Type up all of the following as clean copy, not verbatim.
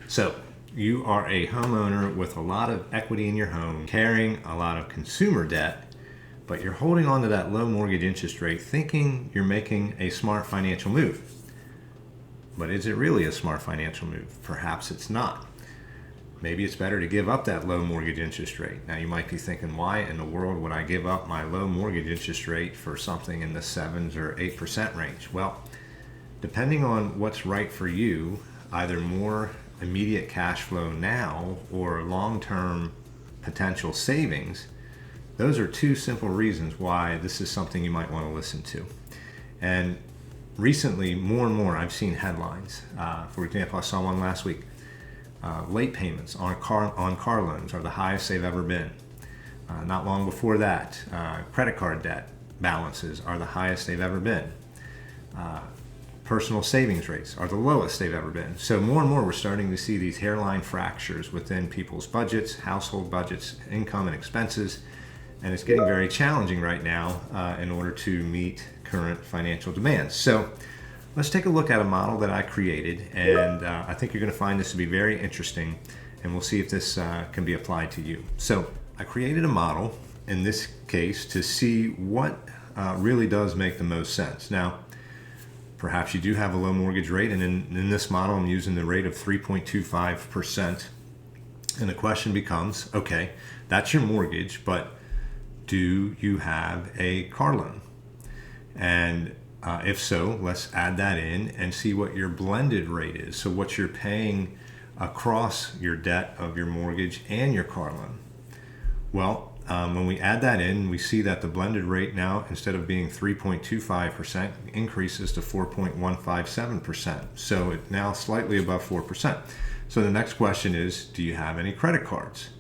So you are a homeowner with a lot of equity in your home, carrying a lot of consumer debt, but you're holding on to that low mortgage interest rate thinking you're making a smart financial move. But is it really a smart financial move? Perhaps it's not. Maybe it's better to give up that low mortgage interest rate. Now you might be thinking, why in the world would I give up my low mortgage interest rate for something in the 7s or 8% range? Well, depending on what's right for you, either more immediate cash flow now or long-term potential savings, those are two simple reasons why this is something you might want to listen to. And recently, more and more, I've seen headlines. For example, I saw one last week. Late payments on car loans are the highest they've ever been. Not long before that, credit card debt balances are the highest they've ever been. Personal savings rates are the lowest they've ever been. So more and more we're starting to see these hairline fractures within people's budgets, household budgets, income and expenses, and it's getting very challenging right now in order to meet current financial demands. So let's take a look at a model that I created, and I think you're going to find this to be very interesting, and we'll see if this can be applied to you. So I created a model in this case to see what really does make the most sense. Now, perhaps you do have a low mortgage rate, and in this model I'm using the rate of 3.25%. And the question becomes, okay, that's your mortgage, but do you have a car loan? And if so, let's add that in and see what your blended rate is. So what you're paying across your debt of your mortgage and your car loan. Well, when we add that in, we see that the blended rate now, instead of being 3.25%, increases to 4.157%. So it's now slightly above 4%. So the next question is, do you have any credit cards?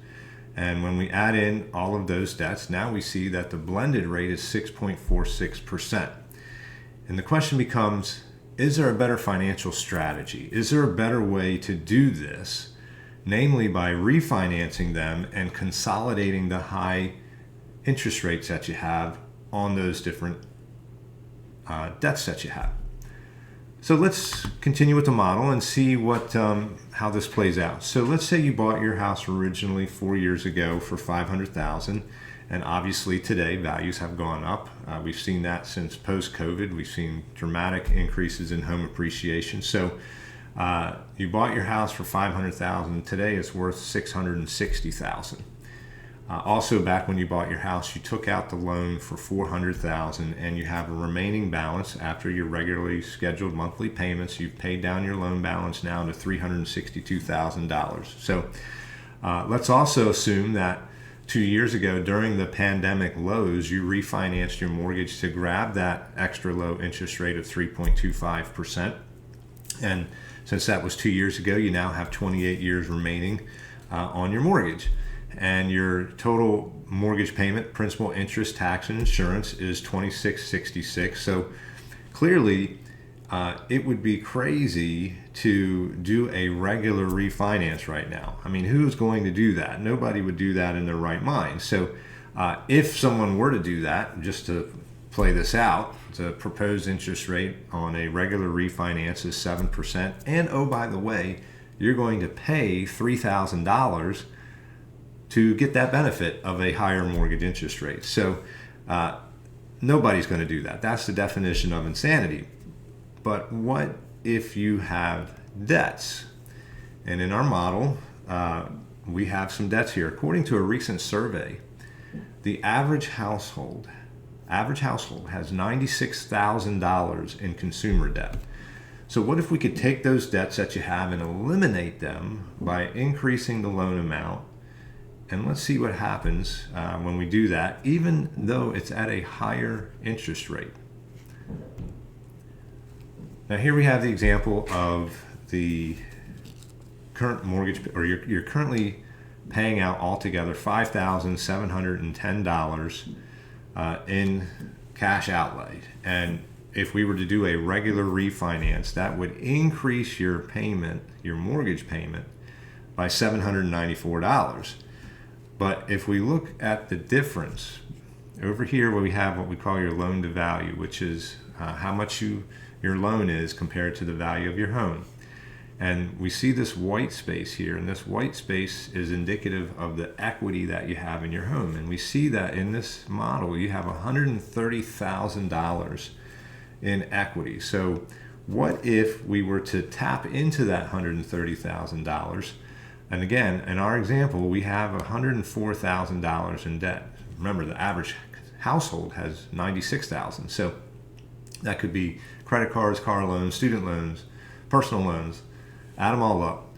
And when we add in all of those debts, now we see that the blended rate is 6.46%. And the question becomes, is there a better financial strategy? Is there a better way to do this? Namely by refinancing them and consolidating the high interest rates that you have on those different debts that you have. So let's continue with the model and see how this plays out. So let's say you bought your house originally 4 years ago for $500,000, and obviously today values have gone up. We've seen that since post-COVID. We've seen dramatic increases in home appreciation. So you bought your house for $500,000. Today it's worth $660,000. Also, back when you bought your house, you took out the loan for $400,000, and you have a remaining balance after your regularly scheduled monthly payments. You've paid down your loan balance now to $362,000. So let's also assume that 2 years ago, during the pandemic lows, you refinanced your mortgage to grab that extra low interest rate of 3.25%. And since that was 2 years ago, you now have 28 years remaining on your mortgage. And your total mortgage payment, principal, interest, tax, and insurance is $2666. So clearly, it would be crazy to do a regular refinance right now. I mean, who's going to do that? Nobody would do that in their right mind. So if someone were to do that, just to play this out, the proposed interest rate on a regular refinance is 7%. And oh, by the way, you're going to pay $3,000 to get that benefit of a higher mortgage interest rate. So nobody's going to do that. That's the definition of insanity. But what if you have debts? And in our model, we have some debts here. According to a recent survey, the average household has $96,000 in consumer debt. So what if we could take those debts that you have and eliminate them by increasing the loan amount? And let's see what happens when we do that, even though it's at a higher interest rate. Now here we have the example of the current mortgage, or you're currently paying out altogether $5,710 in cash outlay. And if we were to do a regular refinance, that would increase your payment, your mortgage payment, by $794. But if we look at the difference, over here where we have what we call your loan to value, which is how much your loan is compared to the value of your home. And we see this white space here, and this white space is indicative of the equity that you have in your home. And we see that in this model, you have $130,000 in equity. So what if we were to tap into that $130,000? And again, in our example, we have $104,000 in debt. Remember, the average household has $96,000. So that could be credit cards, car loans, student loans, personal loans, add them all up.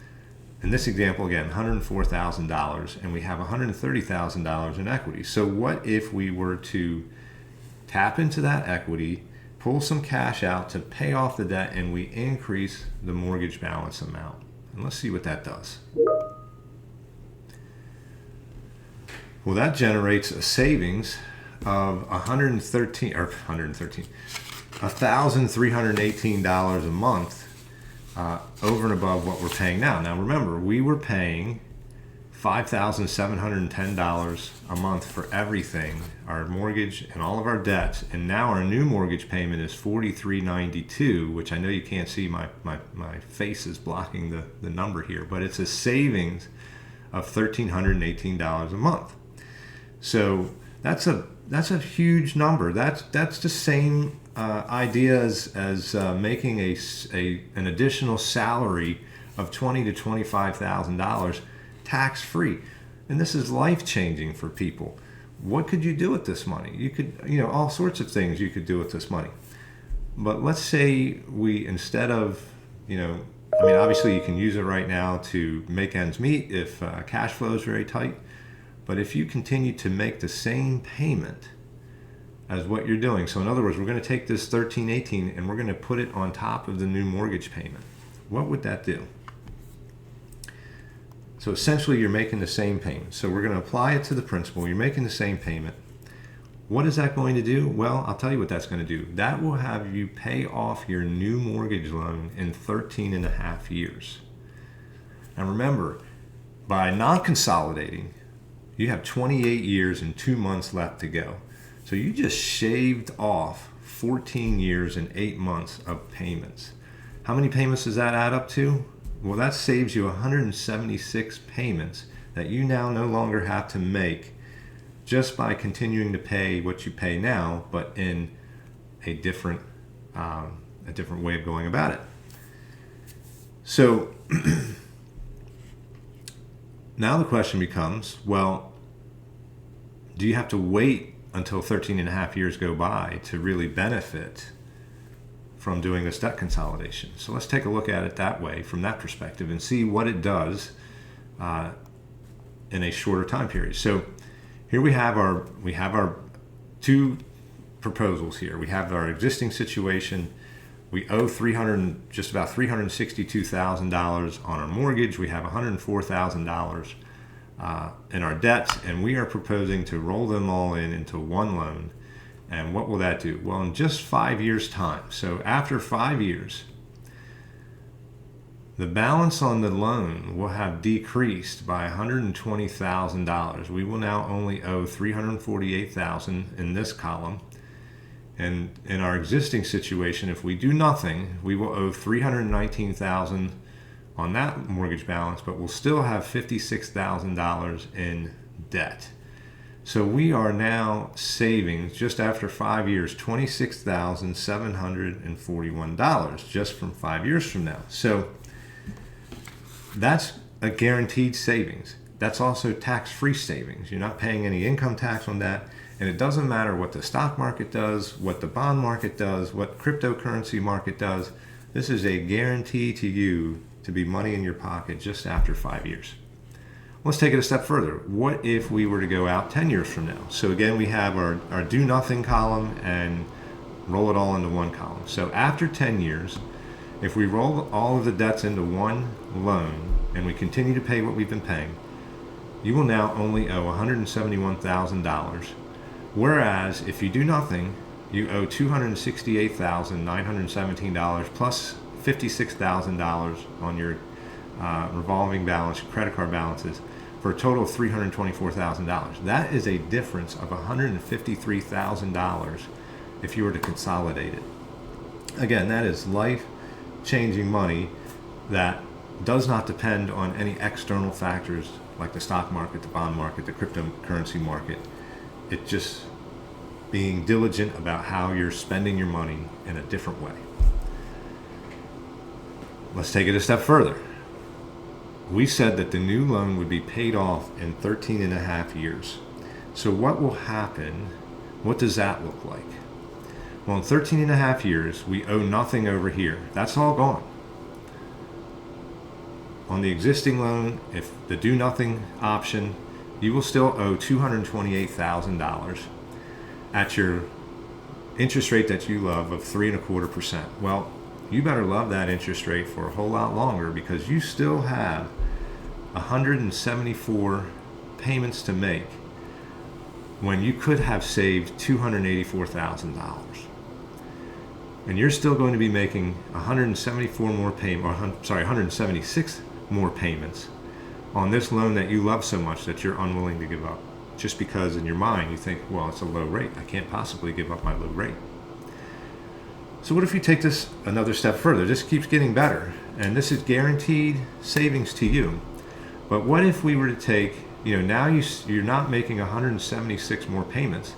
In this example, again, $104,000, and we have $130,000 in equity. So what if we were to tap into that equity, pull some cash out to pay off the debt, and we increase the mortgage balance amount? And let's see what that does. Well, that generates a savings of $1,318 a month over and above what we're paying now. Now, remember, we were paying $5,710 a month for everything, our mortgage and all of our debts, and now our new mortgage payment is $43.92, which I know you can't see, my face is blocking the number here, but it's a savings of $1,318 a month. So that's a huge number. That's the same idea as making an additional salary of $20,000 to $25,000 tax free, and this is life changing for people. What could you do with this money? You could, all sorts of things you could do with this money. But let's say we, instead of, obviously you can use it right now to make ends meet if cash flow is very tight. But if you continue to make the same payment as what you're doing, so in other words, we're going to take this $1,318 and we're going to put it on top of the new mortgage payment. What would that do? So essentially, you're making the same payment. So we're going to apply it to the principal. You're making the same payment. What is that going to do? Well, I'll tell you what that's going to do. That will have you pay off your new mortgage loan in 13 and a half years. And remember, by non-consolidating, you have 28 years and 2 months left to go. So you just shaved off 14 years and 8 months of payments. How many payments does that add up to? Well, that saves you 176 payments that you now no longer have to make just by continuing to pay what you pay now, but in a different way of going about it. So now the question becomes, well, do you have to wait until 13 and a half years go by to really benefit from doing this debt consolidation? So let's take a look at it that way, from that perspective, and see what it does in a shorter time period. So here we have our two proposals here. We have our existing situation. We owe just about $362,000 on our mortgage. We have $104,000 in our debts, and we are proposing to roll them all into one loan. And what will that do? Well, in just 5 years' time, so after 5 years, the balance on the loan will have decreased by $120,000. We will now only owe $348,000 in this column. And in our existing situation, if we do nothing, we will owe $319,000 on that mortgage balance, but we'll still have $56,000 in debt. So we are now saving, just after 5 years, $26,741 just from 5 years from now. So that's a guaranteed savings. That's also tax-free savings. You're not paying any income tax on that. And it doesn't matter what the stock market does, what the bond market does, what cryptocurrency market does. This is a guarantee to you to be money in your pocket just after 5 years. Let's take it a step further. What if we were to go out 10 years from now? So again, we have our do nothing column and roll it all into one column. So after 10 years, if we roll all of the debts into one loan and we continue to pay what we've been paying, you will now only owe $171,000. Whereas if you do nothing, you owe $268,917 plus $56,000 on your revolving balance, credit card balances, for a total of $324,000. That is a difference of $153,000 if you were to consolidate it. Again, that is life-changing money that does not depend on any external factors like the stock market, the bond market, the cryptocurrency market. It's just being diligent about how you're spending your money in a different way. Let's take it a step further. We said that the new loan would be paid off in 13 and a half years. So what will happen? What does that look like? Well, in 13 and a half years, we owe nothing over here. That's all gone. On the existing loan, if the do nothing option, you will still owe $228,000 at your interest rate that you love of 3.25%. Well, you better love that interest rate for a whole lot longer, because you still have 174 payments to make when you could have saved $284,000. And you're still going to be making 176 more payments on this loan that you love so much that you're unwilling to give up, just because in your mind you think, well, it's a low rate. I can't possibly give up my low rate. So what if you take this another step further? This keeps getting better, and this is guaranteed savings to you. But what if we were to take, now you're not making 176 more payments.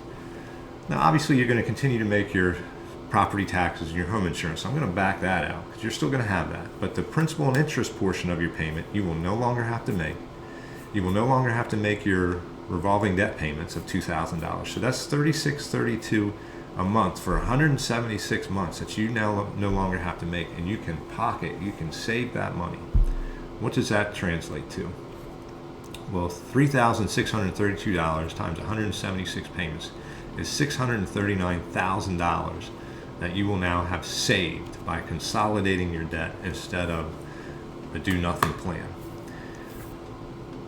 Now, obviously, you're going to continue to make your property taxes and your home insurance. So I'm going to back that out, because you're still going to have that. But the principal and interest portion of your payment, you will no longer have to make. You will no longer have to make your revolving debt payments of $2,000. So that's $36.32 a month for 176 months that you now no longer have to make, and you can save that money. What does that translate to? Well, $3,632 times 176 payments is $639,000 that you will now have saved by consolidating your debt instead of a do-nothing plan.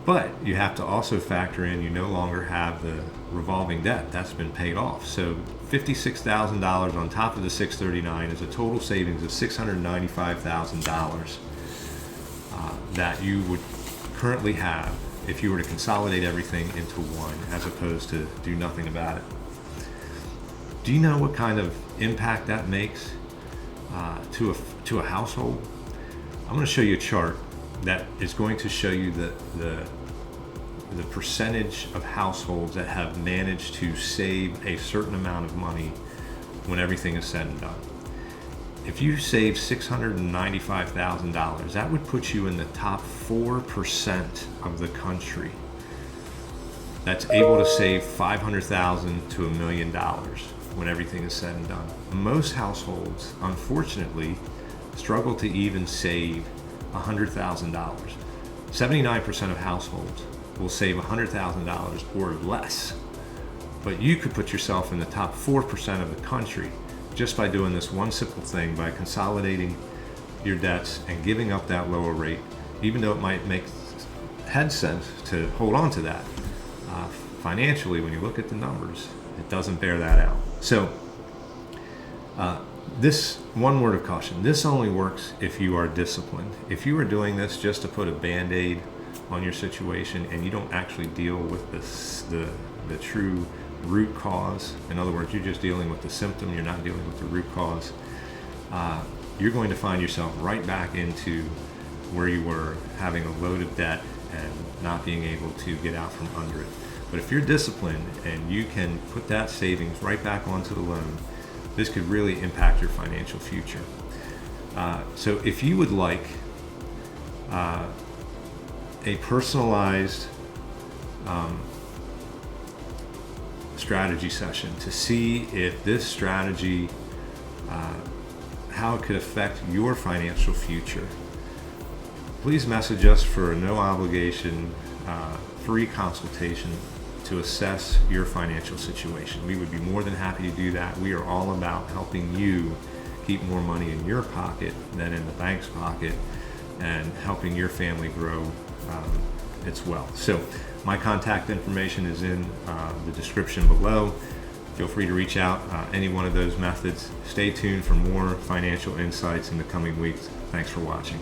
But you have to also factor in you no longer have the revolving debt. That's been paid off. So $56,000 on top of the $639 is a total savings of $695,000 that you would currently have if you were to consolidate everything into one, as opposed to do nothing about it. Do you know what kind of impact that makes to a household? I'm going to show you a chart that is going to show you the percentage of households that have managed to save a certain amount of money when everything is said and done. If you save $695,000, that would put you in the top 4% of the country that's able to save $500,000 to $1 million when everything is said and done. Most households, unfortunately, struggle to even save $100,000. 79% of households will save $100,000 or less. But you could put yourself in the top 4% of the country just by doing this one simple thing, by consolidating your debts and giving up that lower rate, even though it might make head sense to hold on to that. Financially, when you look at the numbers, it doesn't bear that out. So this one word of caution, this only works if you are disciplined. If you are doing this just to put a Band-Aid on your situation and you don't actually deal with the true root cause, in other words, you're just dealing with the symptom, you're not dealing with the root cause, you're going to find yourself right back into where you were, having a load of debt and not being able to get out from under it. But if you're disciplined and you can put that savings right back onto the loan, this could really impact your financial future. So if you would like a personalized strategy session to see if this strategy, how it could affect your financial future, please message us for a no obligation free consultation to assess your financial situation. We would be more than happy to do that. We are all about helping you keep more money in your pocket than in the bank's pocket, and helping your family grow its wealth. So my contact information is in the description below. Feel free to reach out any one of those methods. Stay tuned for more financial insights in the coming weeks. Thanks for watching.